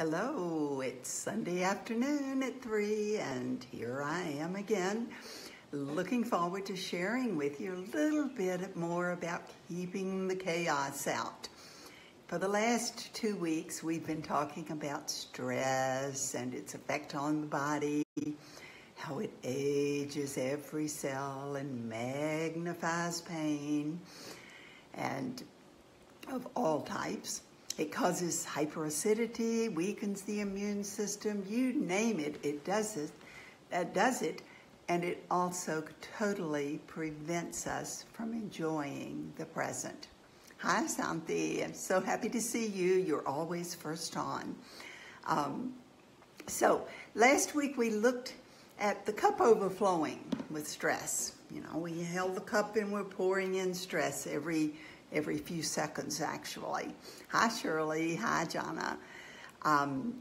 Hello, it's Sunday afternoon at 3, and here I am again, looking forward to sharing with you a little bit more about keeping the chaos out. For the last 2 weeks, we've been talking about stress and its effect on the body, how it ages every cell and magnifies pain, and of all types. It causes hyperacidity, weakens the immune system, you name it, it does it, and it also totally prevents us from enjoying the present. Hi, Santi, I'm so happy to see you. You're always first on. So last week we looked at the cup overflowing with stress. You know, we held the cup and we're pouring in stress every few seconds, actually. Hi, Shirley. Hi, Jana. You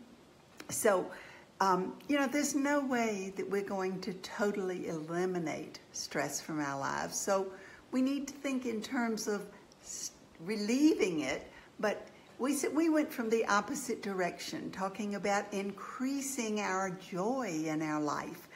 know, there's no way that we're going to totally eliminate stress from our lives. So we need to think in terms of relieving it, but we went from the opposite direction, talking about increasing our joy in our life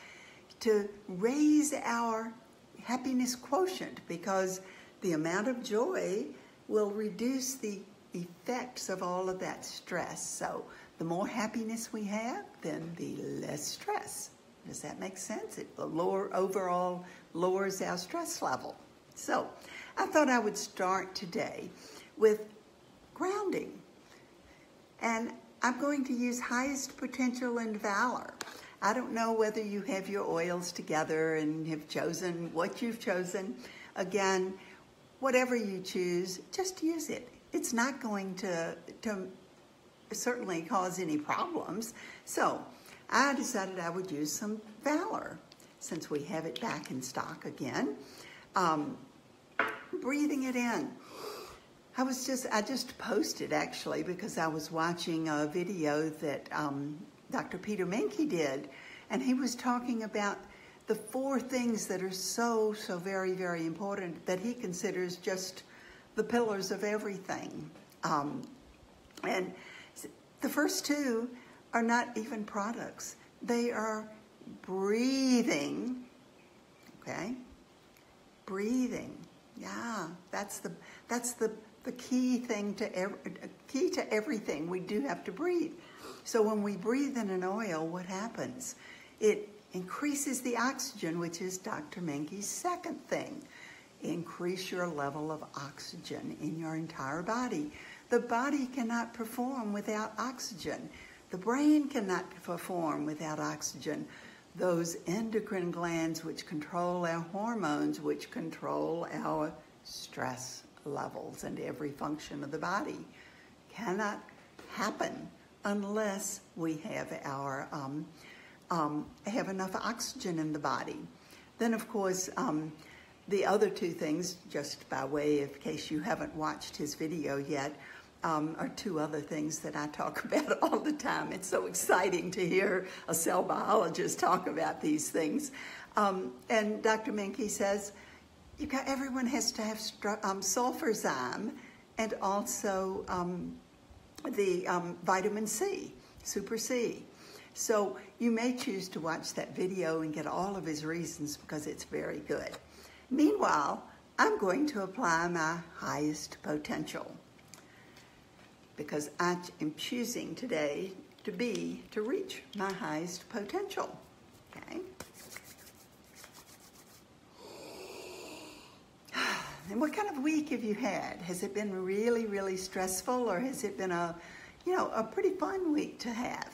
to raise our happiness quotient, because the amount of joy will reduce the effects of all of that stress. So the more happiness we have, then the less stress. Does that make sense? It overall lowers our stress level. So I thought I would start today with grounding. And I'm going to use highest potential and valor. I don't know whether you have your oils together and have chosen what you've chosen. Again, whatever you choose, just use it. It's not going to certainly cause any problems. So I decided I would use some Valor since we have it back in stock again. Breathing it in. I just posted actually because I was watching a video that Dr. Peter Menke did, and he was talking about the 4 things that are so very, very important that he considers just the pillars of everything. And the first 2 are not even products. They are breathing, okay? Breathing, yeah, that's the key thing key to everything. We do have to breathe. So when we breathe in an oil, what happens? It increases the oxygen, which is Dr. Menke's second thing. Increase your level of oxygen in your entire body. The body cannot perform without oxygen. The brain cannot perform without oxygen. Those endocrine glands which control our hormones, which control our stress levels and every function of the body, cannot happen unless we have our have enough oxygen in the body. Then, of course, the other 2 things, just by way of case you haven't watched his video yet, are 2 other things that I talk about all the time. It's so exciting to hear a cell biologist talk about these things. And Dr. Menke says, everyone has to have sulfurzyme and also the vitamin C, Super C. So you may choose to watch that video and get all of his reasons because it's very good. Meanwhile, I'm going to apply my highest potential because I am choosing today to reach my highest potential, okay? And what kind of week have you had? Has it been really, really stressful, or has it been a pretty fun week to have?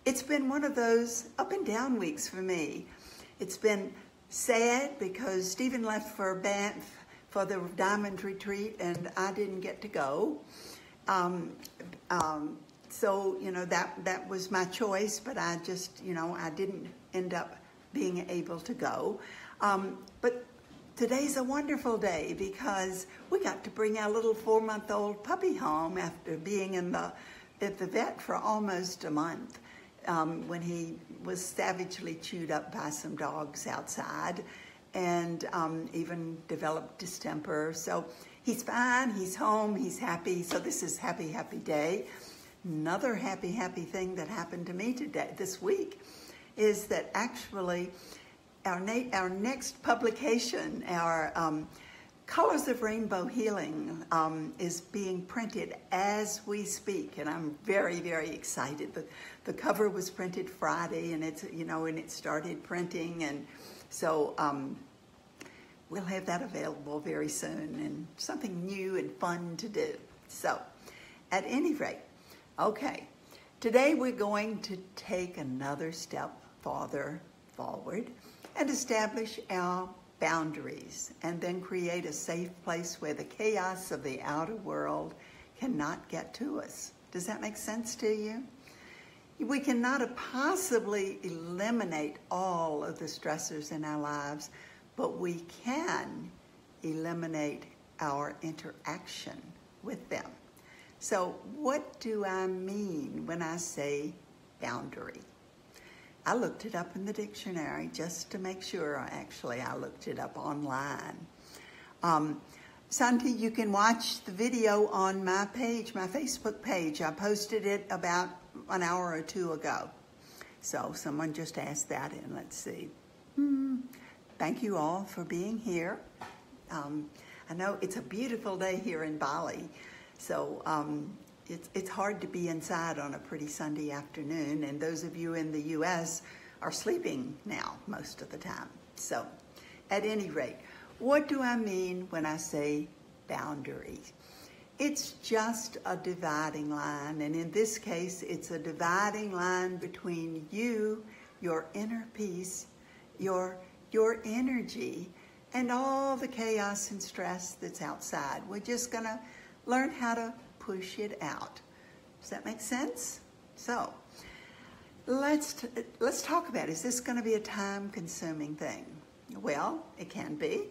It's been one of those up and down weeks for me. It's been sad because Stephen left for Banff for the Diamond Retreat and I didn't get to go. So, you know, that was my choice, but I just, you know, I didn't end up being able to go. But today's a wonderful day because we got to bring our little 4-month-old puppy home after being at the vet for almost a month. When he was savagely chewed up by some dogs outside and even developed distemper. So he's fine, he's home, he's happy. So this is happy, happy day. Another happy thing that happened to me this week, is that actually our next publication, our Colors of Rainbow Healing, is being printed as we speak, and I'm very excited. The cover was printed Friday, and it started printing, and so we'll have that available very soon, and something new and fun to do. So, at any rate, okay, today we're going to take another step farther forward and establish our boundaries, and then create a safe place where the chaos of the outer world cannot get to us. Does that make sense to you? We cannot possibly eliminate all of the stressors in our lives, but we can eliminate our interaction with them. So what do I mean when I say boundary? I looked it up in the dictionary just to make sure. Actually, I looked it up online. Santi, you can watch the video on my page, my Facebook page. I posted it about an hour or two ago. So someone just asked that, and let's see. Thank you all for being here. I know it's a beautiful day here in Bali, so it's hard to be inside on a pretty Sunday afternoon, and those of you in the U.S. are sleeping now most of the time. So, at any rate, what do I mean when I say boundaries? It's just a dividing line, and in this case, it's a dividing line between you, your inner peace, your energy, and all the chaos and stress that's outside. We're just going to learn how to push it out. Does that make sense? So, let's talk about, is this going to be a time-consuming thing? Well, it can be.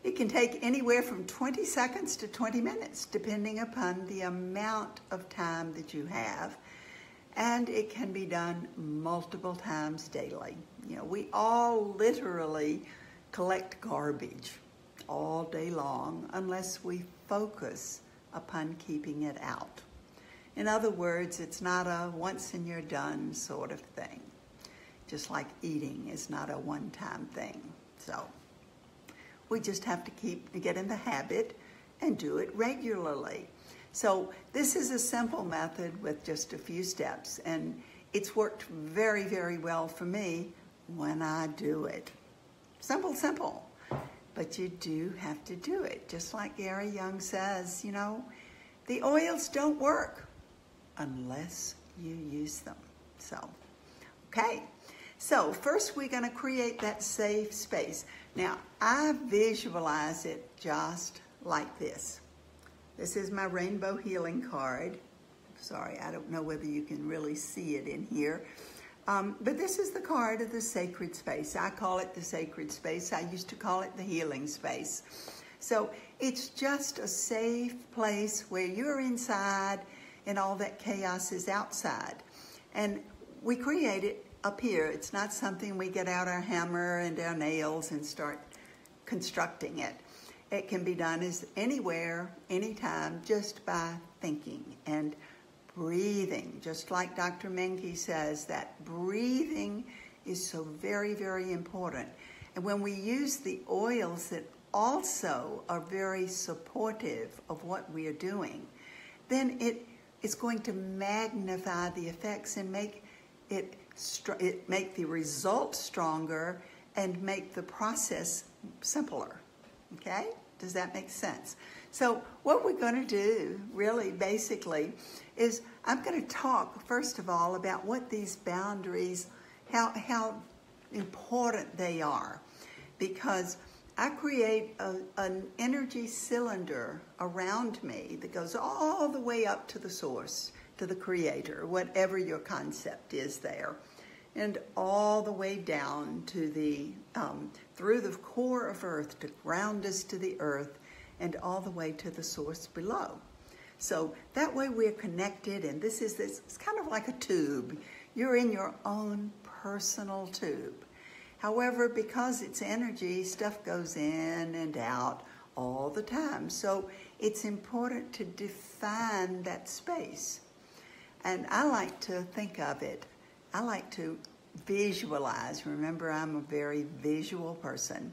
It can take anywhere from 20 seconds to 20 minutes, depending upon the amount of time that you have. And it can be done multiple times daily. You know, we all literally collect garbage all day long unless we focus upon keeping it out. In other words, it's not a once and you're done sort of thing. Just like eating is not a one-time thing. So we just have to get in the habit and do it regularly. So this is a simple method with just a few steps, and it's worked very well for me when I do it. Simple. But you do have to do it. Just like Gary Young says, you know, the oils don't work unless you use them. So, okay. So first we're going to create that safe space. Now, I visualize it just like this. This is my Rainbow Healing card. Sorry, I don't know whether you can really see it in here. But this is the card of the sacred space. I call it the sacred space. I used to call it the healing space. So it's just a safe place where you're inside and all that chaos is outside. And we create it up here. It's not something we get out our hammer and our nails and start constructing it. It can be done as anywhere, anytime, just by thinking and breathing. Just like Dr. Menke says, that breathing is so very important. And when we use the oils that also are very supportive of what we are doing, then it's going to magnify the effects and make the result stronger and make the process simpler. Okay? Does that make sense? So what we're going to do, really, basically, is I'm going to talk, first of all, about what these boundaries, how important they are. Because I create an energy cylinder around me that goes all the way up to the source, to the creator, whatever your concept is there, and all the way down to the, through the core of earth to ground us to the earth, and all the way to the source below. So that way we're connected, and it's kind of like a tube. You're in your own personal tube. However, because it's energy, stuff goes in and out all the time. So it's important to define that space. And I like to think of it. I like to visualize. Remember, I'm a very visual person.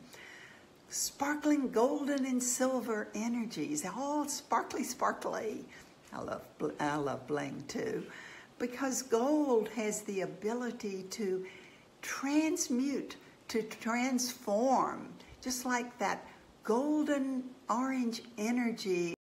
Sparkling golden and silver energies, all sparkly, sparkly. I love bling too, because gold has the ability to transmute, to transform, just like that golden orange energy